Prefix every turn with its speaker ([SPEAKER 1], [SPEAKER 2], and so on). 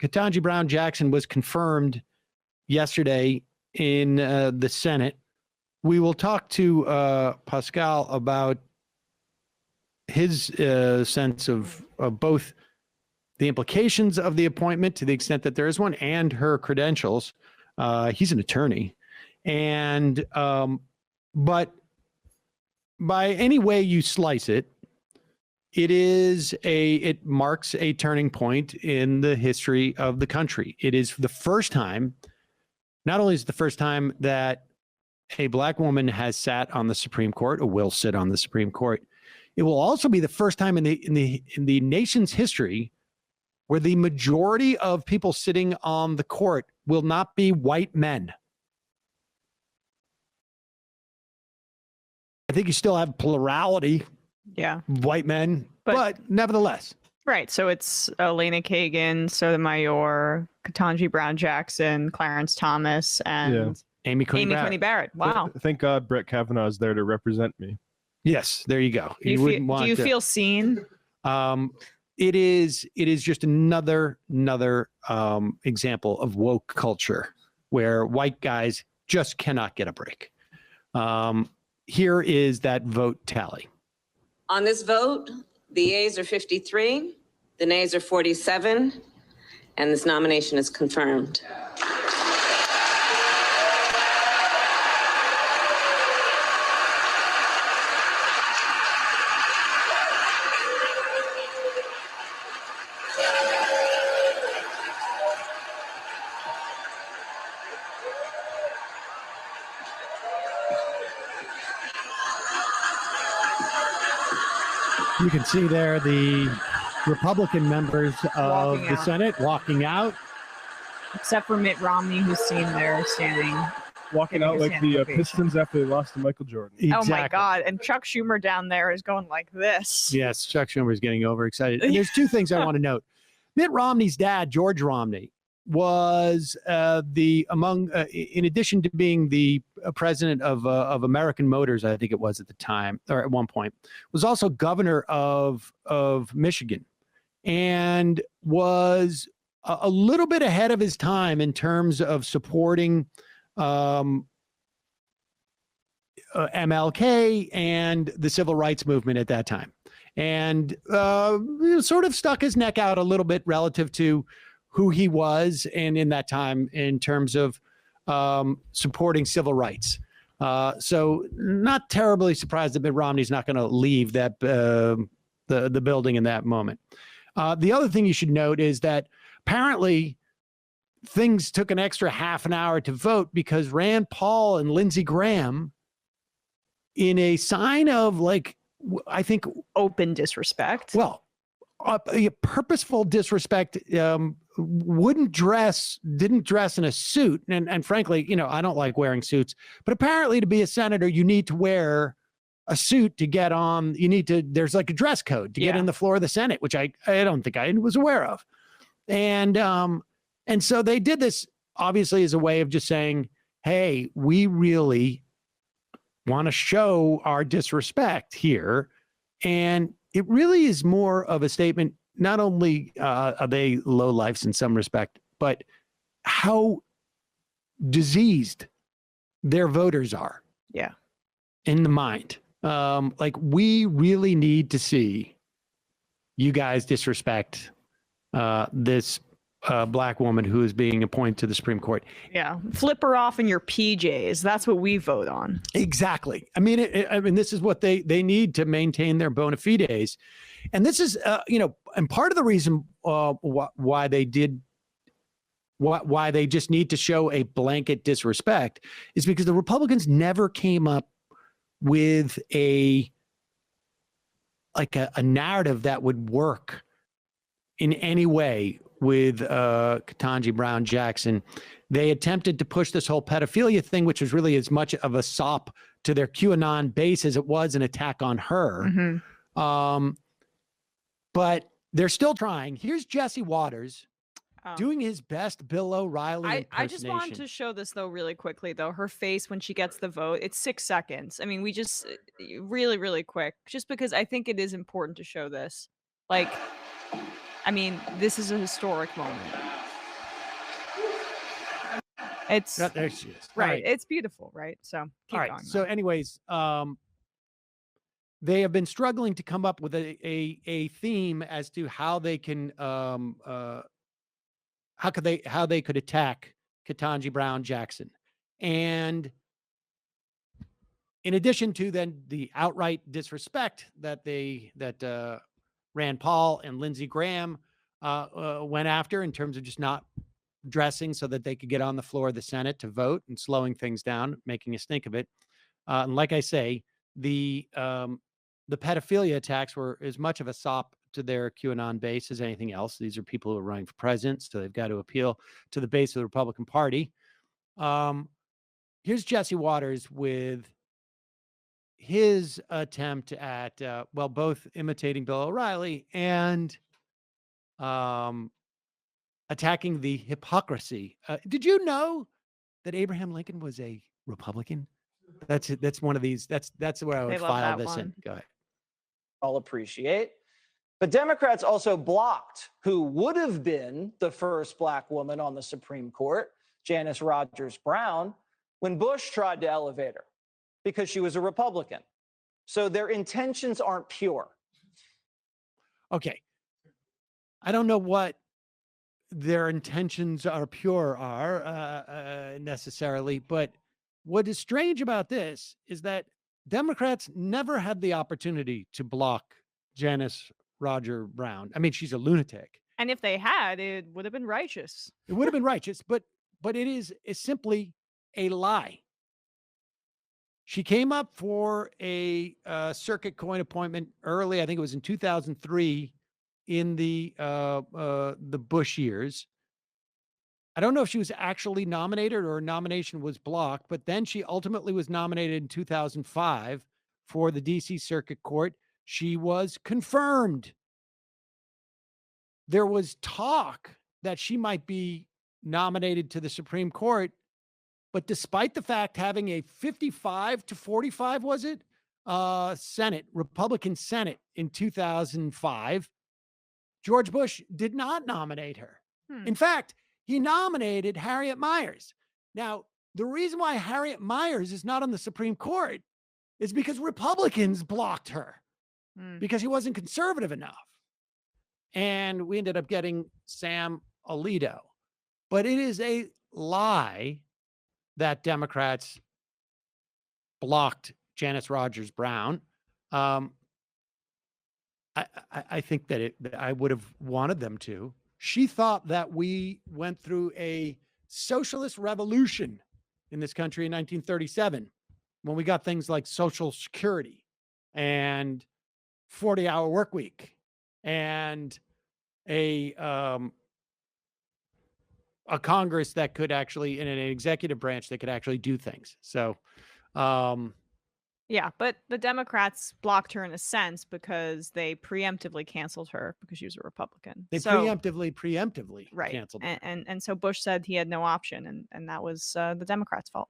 [SPEAKER 1] Ketanji Brown Jackson was confirmed yesterday in the Senate. We will talk to Pascal about his sense of both the implications of the appointment, to the extent that there is one, and her credentials. He's an attorney. And but by any way you slice it, it marks a turning point in the history of the country. It is the first time, not only is it the first time that a black woman has sat on the Supreme Court, or will sit on the Supreme Court, it will also be the first time in the nation's history where the majority of people sitting on the court will not be white men. I think you still have plurality.
[SPEAKER 2] Yeah.
[SPEAKER 1] White men, but nevertheless.
[SPEAKER 2] Right. So it's Elena Kagan, Sotomayor, Ketanji Brown Jackson, Clarence Thomas, and
[SPEAKER 1] Amy Coney
[SPEAKER 2] Barrett. Wow.
[SPEAKER 3] Thank God Brett Kavanaugh is there to represent me.
[SPEAKER 1] Yes, there you go.
[SPEAKER 2] Do you feel seen?
[SPEAKER 1] It is just another example of woke culture where white guys just cannot get a break. Here is that vote tally.
[SPEAKER 4] On this vote, the yeas are 53, the nays are 47, and this nomination is confirmed.
[SPEAKER 1] You can see there the Republican members of the Senate walking out.
[SPEAKER 2] Except for Mitt Romney, who's seen there standing.
[SPEAKER 3] Walking out like the Pistons after they lost to Michael Jordan.
[SPEAKER 1] Exactly.
[SPEAKER 2] Oh, my God. And Chuck Schumer down there is going like this.
[SPEAKER 1] Yes, Chuck Schumer is getting overexcited. And there's two things I want to note. Mitt Romney's dad, George Romney, was in addition to being the president of American Motors, I think it was at the time, or at one point, was also governor of Michigan, and was a little bit ahead of his time in terms of supporting MLK and the civil rights movement at that time, and sort of stuck his neck out a little bit relative to who he was, and in that time in terms of supporting civil rights. So not terribly surprised that Mitt Romney's not going to leave that the building in that moment. The other thing you should note is that apparently things took an extra half an hour to vote because Rand Paul and Lindsey Graham, in a sign of, like, I think,
[SPEAKER 2] open disrespect.
[SPEAKER 1] Well, a purposeful disrespect, didn't dress in a suit. And frankly, I don't like wearing suits, but apparently to be a senator, you need to wear a suit to get on. There's like a dress code to get in the floor of the Senate, which I don't think I was aware of. And so they did this obviously as a way of just saying, hey, we really want to show our disrespect here. And it really is more of a statement, not only are they lowlifes in some respect, but how diseased their voters are.
[SPEAKER 2] Yeah.
[SPEAKER 1] In the mind. Like, we really need to see you guys disrespect this black woman who is being appointed to the Supreme Court.
[SPEAKER 2] Yeah. Flip her off in your PJs. That's what we vote on.
[SPEAKER 1] Exactly. I mean, this is what they need to maintain their bona fides. And this is, and part of the reason why they just need to show a blanket disrespect is because the Republicans never came up with a narrative that would work in any way with Ketanji Brown Jackson. They attempted to push this whole pedophilia thing, which was really as much of a sop to their QAnon base as it was an attack on her.
[SPEAKER 2] Mm-hmm.
[SPEAKER 1] But they're still trying. Here's Jesse Waters doing his best Bill O'Reilly impersonation.
[SPEAKER 2] I just wanted to show this, though, really quickly, though. Her face when she gets the vote, it's 6 seconds. I mean, we just really, really quick, just because I think it is important to show this. Like, I mean, this is a historic moment. It's
[SPEAKER 1] There she is. All
[SPEAKER 2] right. It's beautiful, right? So keep
[SPEAKER 1] All right.
[SPEAKER 2] going.
[SPEAKER 1] So, anyways, they have been struggling to come up with a theme as to how they can how they could attack Ketanji Brown Jackson. And in addition to then the outright disrespect that Rand Paul and Lindsey Graham went after in terms of just not dressing so that they could get on the floor of the Senate to vote and slowing things down, making a stink of it. And like I say, the pedophilia attacks were as much of a sop to their QAnon base as anything else. These are people who are running for president, so they've got to appeal to the base of the Republican Party. Here's Jesse Waters with his attempt at, both imitating Bill O'Reilly and attacking the hypocrisy. Did you know that Abraham Lincoln was a Republican? That's one of these. That's where I would file this in. Go ahead.
[SPEAKER 5] I'll appreciate. But Democrats also blocked who would have been the first Black woman on the Supreme Court, Janice Rogers Brown, when Bush tried to elevate her because she was a Republican. So their intentions aren't pure.
[SPEAKER 1] Okay. I don't know what their intentions are pure are necessarily, but what is strange about this is that Democrats never had the opportunity to block Janice Rogers Brown. I mean, she's a lunatic.
[SPEAKER 2] And if they had, it would have been righteous.
[SPEAKER 1] It would have been righteous, but it is simply a lie. She came up for a circuit coin appointment early. I think it was in 2003 in the Bush years. I don't know if she was actually nominated or a nomination was blocked, but then she ultimately was nominated in 2005 for the DC Circuit Court. She was confirmed. There was talk that she might be nominated to the Supreme Court, but despite the fact having a 55 to 45, was it, Republican Senate in 2005, George Bush did not nominate her. In fact, he nominated Harriet Miers. Now, the reason why Harriet Miers is not on the Supreme Court is because Republicans blocked her because he wasn't conservative enough. And we ended up getting Sam Alito. But it is a lie that Democrats blocked Janice Rogers Brown. I think that I would have wanted them to. She thought that we went through a socialist revolution in this country in 1937 when we got things like Social Security and 40-hour work week and a Congress that could actually, in an executive branch that could actually do things. So,
[SPEAKER 2] yeah, but the Democrats blocked her in a sense because they preemptively canceled her because she was a Republican.
[SPEAKER 1] They
[SPEAKER 2] so,
[SPEAKER 1] preemptively
[SPEAKER 2] right.
[SPEAKER 1] canceled her.
[SPEAKER 2] And so Bush said he had no option, and that was the Democrats' fault.